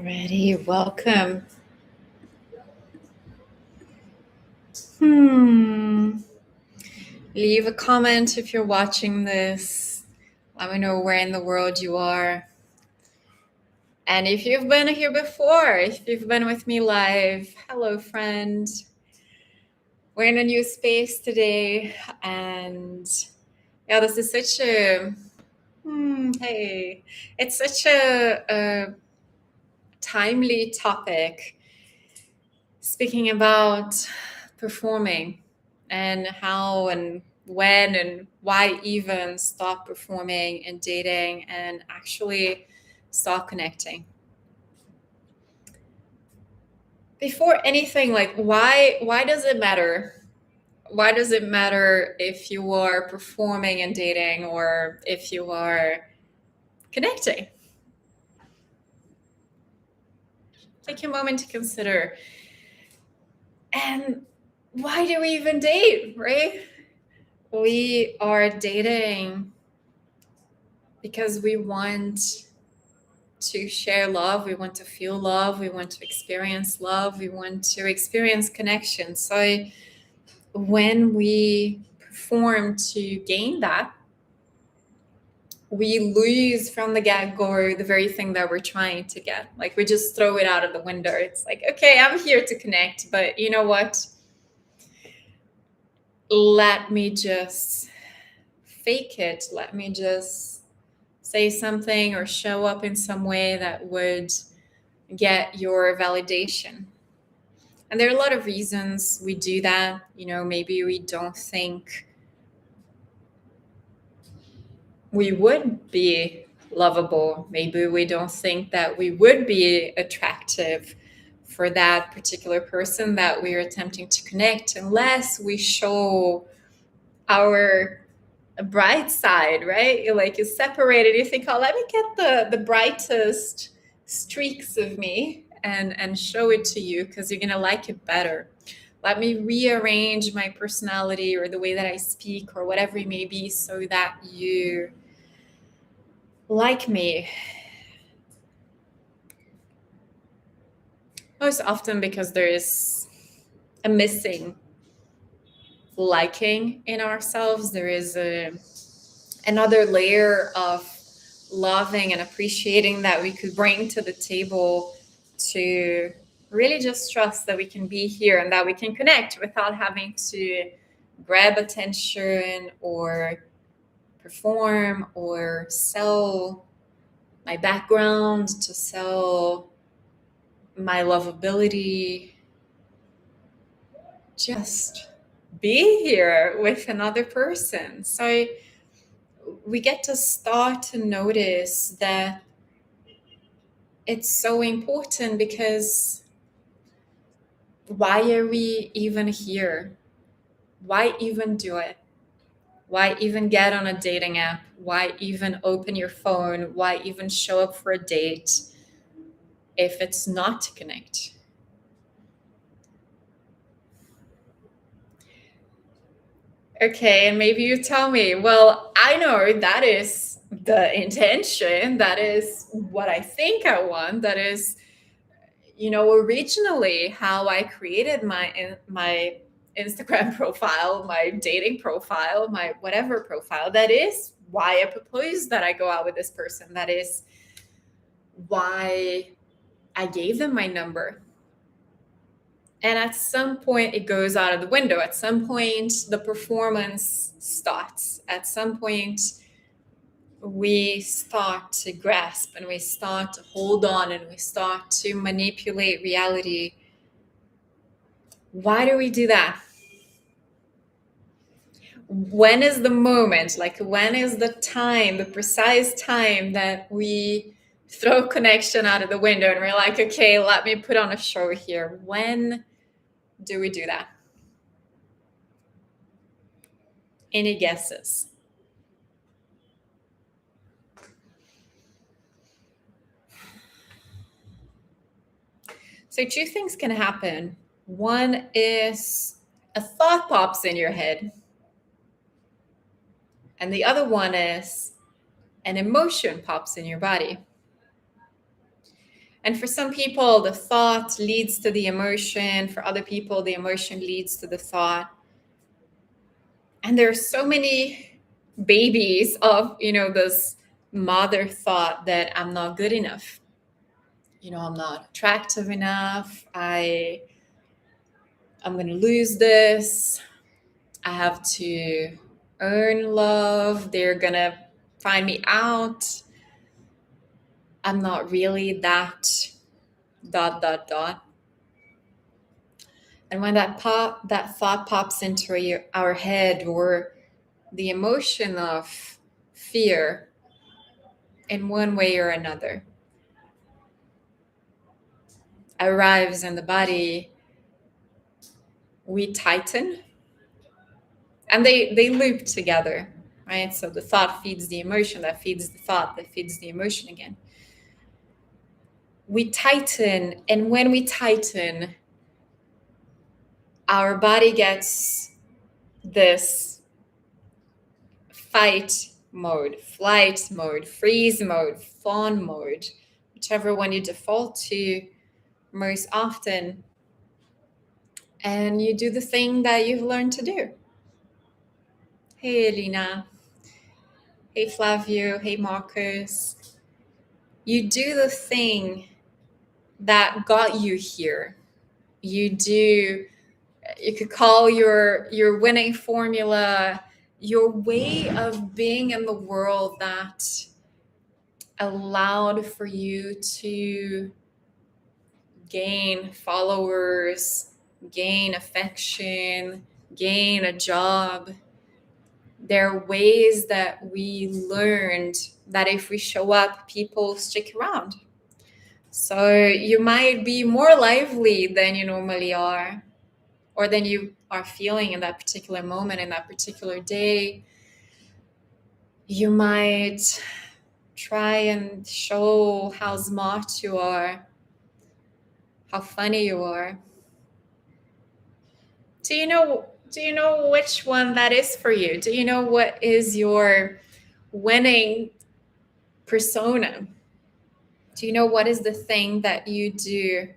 Alrighty, welcome. Hmm. Leave a comment if you're watching this. Let me know where in the world you are. And if you've been here before, if you've been with me live, hello, friend. We're in a new space today. And yeah, this is such a, hey, it's such a timely topic. Speaking about performing and how and when and why even stop performing and dating and actually start connecting. Before anything, like why does it matter? Why does it matter if you are performing and dating or if you are connecting? Take a moment to consider. And why do we even date, right? We are dating because we want to share love, we want to feel love, we want to experience love, we want to experience connection. So when we perform to gain that, we lose from the get-go the very thing that we're trying to get. Like we just throw it out of the window. It's like, okay, I'm here to connect, but you know what? Let me just fake it. Let me just say something or show up in some way that would get your validation. And there are a lot of reasons we do that. You know, maybe we don't think we would be lovable. Maybe we don't think that we would be attractive for that particular person that we're attempting to connect unless we show our bright side, right? You separate it, you think, oh, let me get the brightest streaks of me and show it to you because you're gonna like it better. Let me rearrange my personality or the way that I speak or whatever it may be so that you like me. Most often because there is a missing liking in ourselves. There is another layer of loving and appreciating that we could bring to the table to really just trust that we can be here and that we can connect without having to grab attention or perform or sell my background, to sell my lovability. Just be here with another person. So we get to start to notice that it's so important because why are we even here? Why even do it? Why even get on a dating app? Why even open your phone? Why even show up for a date if it's not to connect? Okay, and maybe you tell me, well, I know that is the intention. That is what I think I want. That is, originally how I created my Instagram profile, my dating profile, my whatever profile. That is why I proposed that I go out with this person. That is why I gave them my number. And at some point, it goes out of the window. At some point, the performance starts. At some point, we start to grasp and we start to hold on and we start to manipulate reality. Why do we do that? When is the moment? Like, when is the time, the precise time that we throw connection out of the window and we're like, okay, let me put on a show here? When do we do that? Any guesses? So, two things can happen. One is a thought pops in your head, and the other one is an emotion pops in your body. And for some people, the thought leads to the emotion. For other people, the emotion leads to the thought. And there are so many babies of, this mother thought that I'm not good enough. I'm not attractive enough. I'm going to lose this. I have to earn love. They're going to find me out. I'm not really that ... And when that thought pops into our head, or the emotion of fear in one way or another arrives in the body, we tighten, and they loop together, right? So the thought feeds the emotion, that feeds the thought, that feeds the emotion again. We tighten, and when we tighten, our body gets this fight mode, flight mode, freeze mode, fawn mode, whichever one you default to most often. And you do the thing that you've learned to do. Hey, Elina. Hey, Flavio. Hey, Marcus. You do the thing that got you here. You could call your winning formula your way of being in the world that allowed for you to gain followers, gain affection, gain a job. There are ways that we learned that if we show up, people stick around. So you might be more lively than you normally are, or than you are feeling in that particular moment, in that particular day. You might try and show how smart you are, how funny you are. Do you know which one that is for you? Do you know what is your winning persona? Do you know what is the thing that you do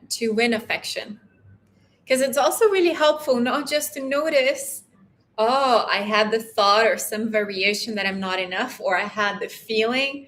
to win affection? Because it's also really helpful not just to notice, oh, I had the thought or some variation that I'm not enough, or I had the feeling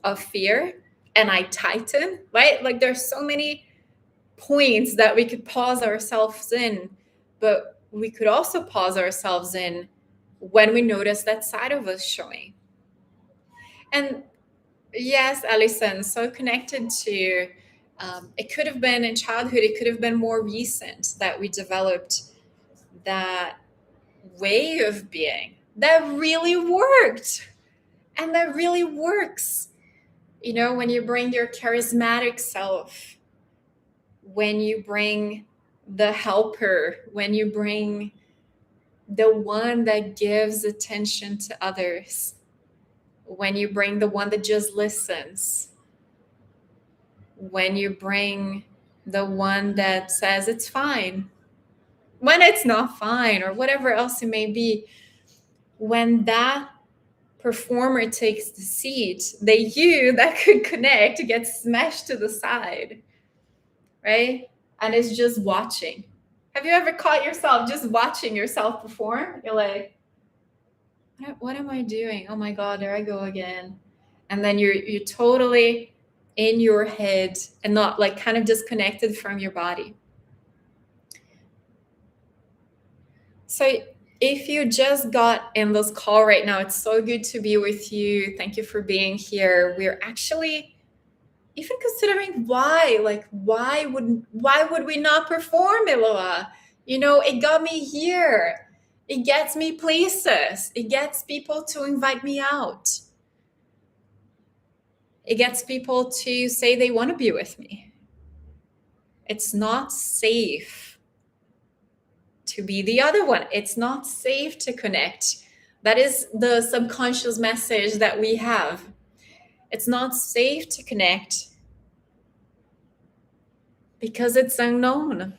of fear and I tighten, right? Like there's so many points that we could pause ourselves in, but we could also pause ourselves in when we notice that side of us showing. And yes, Alison, so connected to, it could have been in childhood, it could have been more recent that we developed that way of being that really worked and that really works. When you bring your charismatic self, when you bring the helper, when you bring the one that gives attention to others, when you bring the one that just listens, when you bring the one that says it's fine when it's not fine, or whatever else it may be, when that performer takes the seat, the you that could connect gets smashed to the side, right? And it's just watching. Have you ever caught yourself just watching yourself perform? You're like, what am I doing? Oh my God, there I go again. And then you're totally in your head and not like kind of disconnected from your body. So if you just got in this call right now, it's so good to be with you. Thank you for being here. We're actually even considering why would we not perform, Eloa? It got me here. It gets me places. It gets people to invite me out. It gets people to say they want to be with me. It's not safe to be the other one. It's not safe to connect. That is the subconscious message that we have. It's not safe to connect because it's unknown.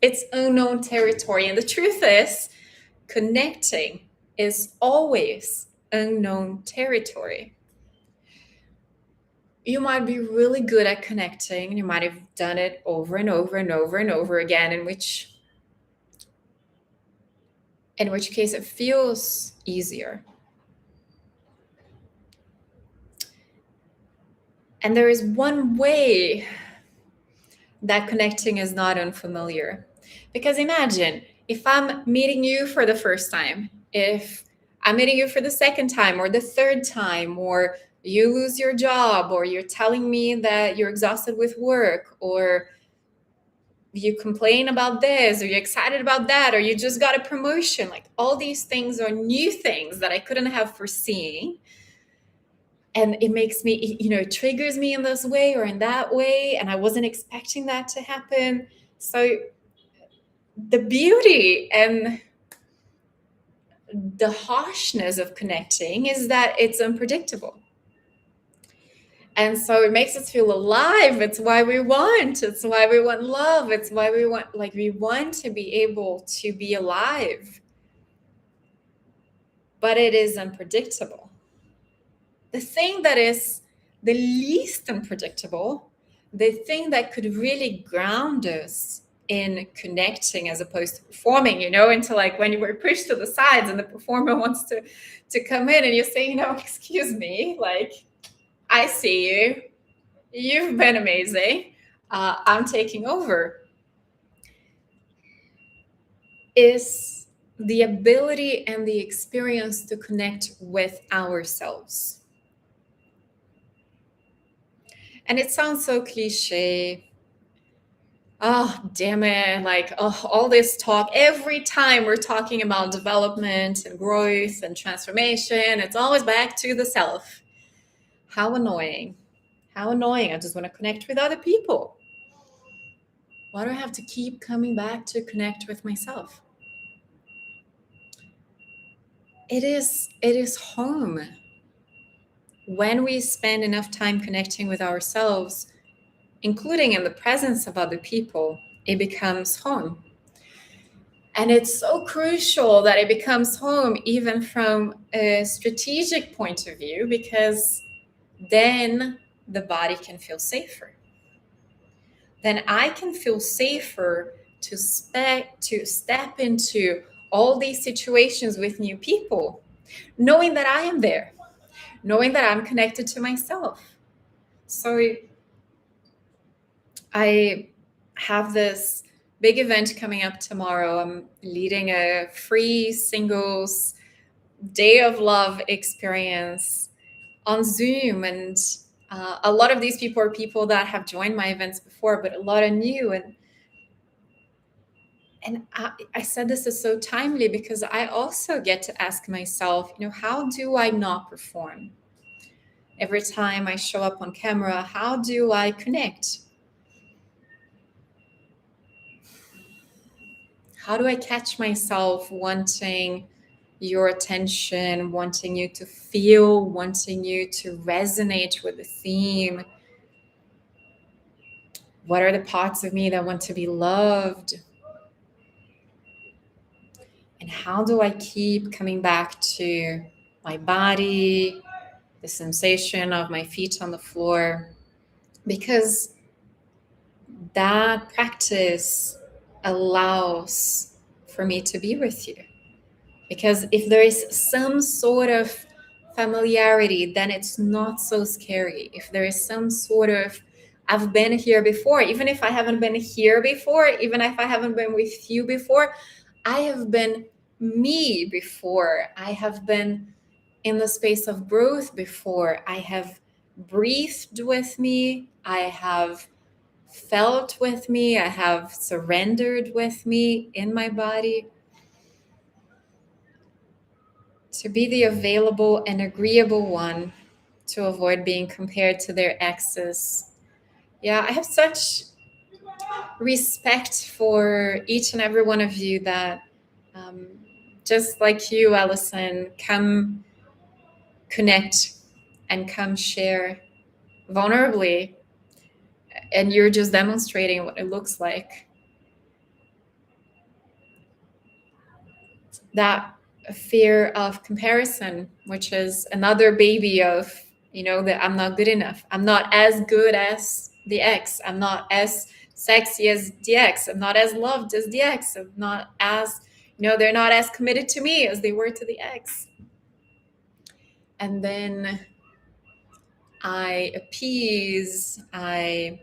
It's unknown territory. And the truth is, connecting is always unknown territory. you might be really good at connecting. You might have done it over and over and over and over again, in which case it feels easier. And there is one way that connecting is not unfamiliar. Because imagine if I'm meeting you for the first time, if I'm meeting you for the second time or the third time, or you lose your job, or you're telling me that you're exhausted with work, or you complain about this, or you're excited about that, or you just got a promotion. Like, all these things are new things that I couldn't have foreseen. And it makes me, it triggers me in this way or in that way. And I wasn't expecting that to happen. So the beauty and the harshness of connecting is that it's unpredictable. And so it makes us feel alive. It's why we want. It's why we want love. It's why we want to be able to be alive. But it is unpredictable. The thing that is the least unpredictable, the thing that could really ground us in connecting as opposed to performing, into like when you were pushed to the sides and the performer wants to come in and you say, excuse me, like, I see you. You've been amazing. I'm taking over. Is the ability and the experience to connect with ourselves. And it sounds so cliche. Oh, damn it. Like, all this talk, every time we're talking about development and growth and transformation, it's always back to the self. How annoying. How annoying. I just want to connect with other people. Why do I have to keep coming back to connect with myself? It is home. When we spend enough time connecting with ourselves, including in the presence of other people, it becomes home. And it's so crucial that it becomes home, even from a strategic point of view, because then the body can feel safer. Then I can feel safer to step into all these situations with new people, knowing that I am there, knowing that I'm connected to myself. So I have this big event coming up tomorrow. I'm leading a free singles day of love experience on Zoom. And a lot of these people are people that have joined my events before, but a lot are new. And I said this is so timely because I also get to ask myself, how do I not perform? Every time I show up on camera, how do I connect? How do I catch myself wanting your attention, wanting you to feel, wanting you to resonate with the theme? What are the parts of me that want to be loved? And how do I keep coming back to my body, the sensation of my feet on the floor? Because that practice allows for me to be with you. Because if there is some sort of familiarity, then it's not so scary. If there is some sort of, I've been here before, even if I haven't been here before, even if I haven't been with you before, I have been me before. I have been in the space of growth before. I have breathed with me. I have felt with me. I have surrendered with me in my body. To be the available and agreeable one, to avoid being compared to their exes. Yeah, I have such respect for each and every one of you that, just like you, Allison, come connect and come share vulnerably. And you're just demonstrating what it looks like. That fear of comparison, which is another baby of that I'm not good enough. I'm not as good as the ex. I'm not as sexy as the ex. I'm not as loved as the ex. I'm not as, they're not as committed to me as they were to the ex. And then I appease, I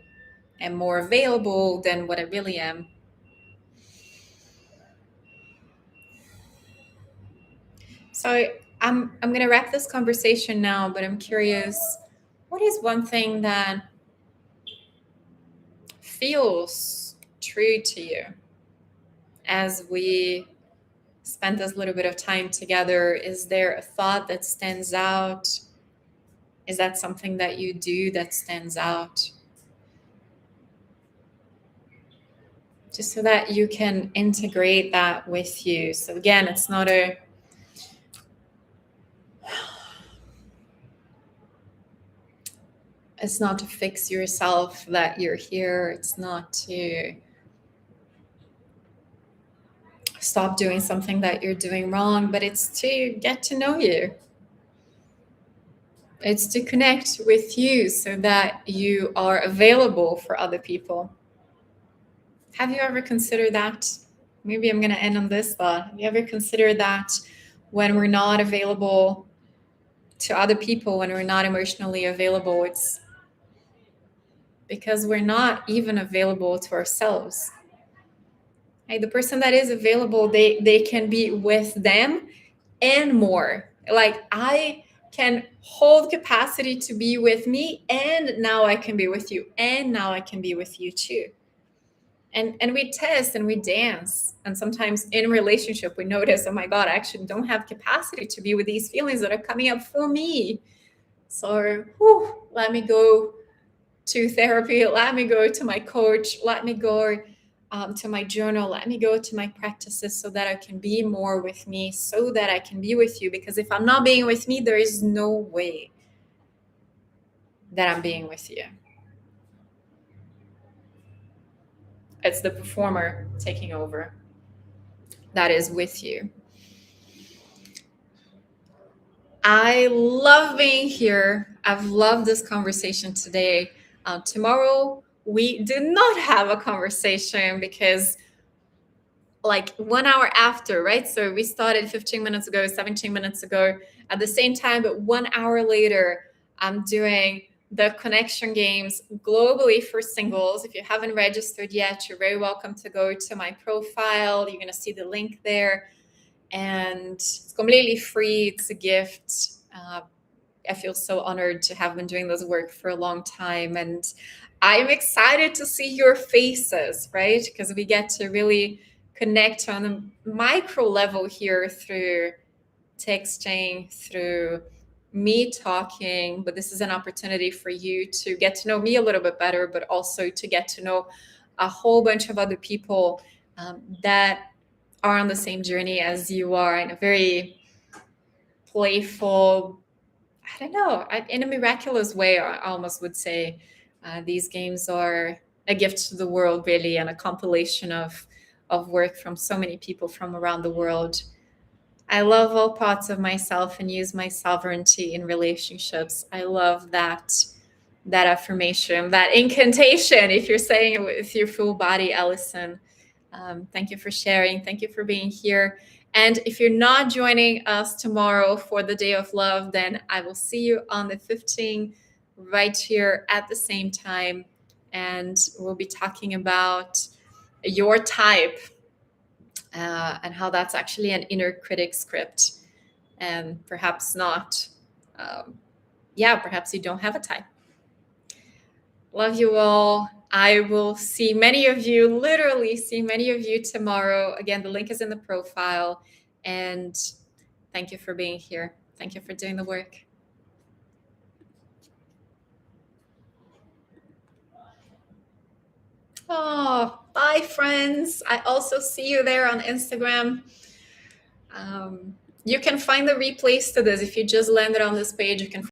am more available than what I really am. So I'm going to wrap this conversation now, but I'm curious, what is one thing that feels true to you as we spend this little bit of time together? Is there a thought that stands out? Is that something that you do that stands out? Just so that you can integrate that with you. So again, it's not to fix yourself that you're here. It's not to stop doing something that you're doing wrong, but it's to get to know you. It's to connect with you so that you are available for other people. Have you ever considered that? Maybe I'm going to end on this thought. Have you ever considered that when we're not available to other people, when we're not emotionally available, it's because we're not even available to ourselves. Right? The person that is available, they can be with them and more. Like, I can hold capacity to be with me, and now I can be with you, and now I can be with you too. And we test and we dance, and sometimes in relationship we notice, oh my God, I actually don't have capacity to be with these feelings that are coming up for me. So let me go to therapy, let me go to my coach, let me go to my journal, let me go to my practices so that I can be more with me, so that I can be with you. Because if I'm not being with me, there is no way that I'm being with you. It's the performer taking over that is with you. I love being here. I've loved this conversation today. Tomorrow, we do not have a conversation because like 1 hour after, right? So we started 15 minutes ago, 17 minutes ago at the same time, but 1 hour later, I'm doing the connection games globally for singles. If you haven't registered yet, you're very welcome to go to my profile. You're going to see the link there. And it's completely free. It's a gift. I feel so honored to have been doing this work for a long time. And I'm excited to see your faces, right? Because we get to really connect on a micro level here through texting, through me talking. But this is an opportunity for you to get to know me a little bit better, but also to get to know a whole bunch of other people that are on the same journey as you are, in a very playful, I don't know, in a miraculous way, I almost would say. These games are a gift to the world, really, and a compilation of work from so many people from around the world. I love all parts of myself and use my sovereignty in relationships. I love that affirmation, that incantation, if you're saying it with your full body, Allison. Thank you for sharing. Thank you for being here. And if you're not joining us tomorrow for the Day of Love, then I will see you on the 15th right here at the same time. And we'll be talking about your type and how that's actually an inner critic script. And perhaps not. Perhaps you don't have a type. Love you all. I will see many of you, literally see many of you tomorrow. Again, the link is in the profile. And thank you for being here. Thank you for doing the work. Oh, bye, friends. I also see you there on Instagram. You can find the replays to this. If you just landed on this page, you can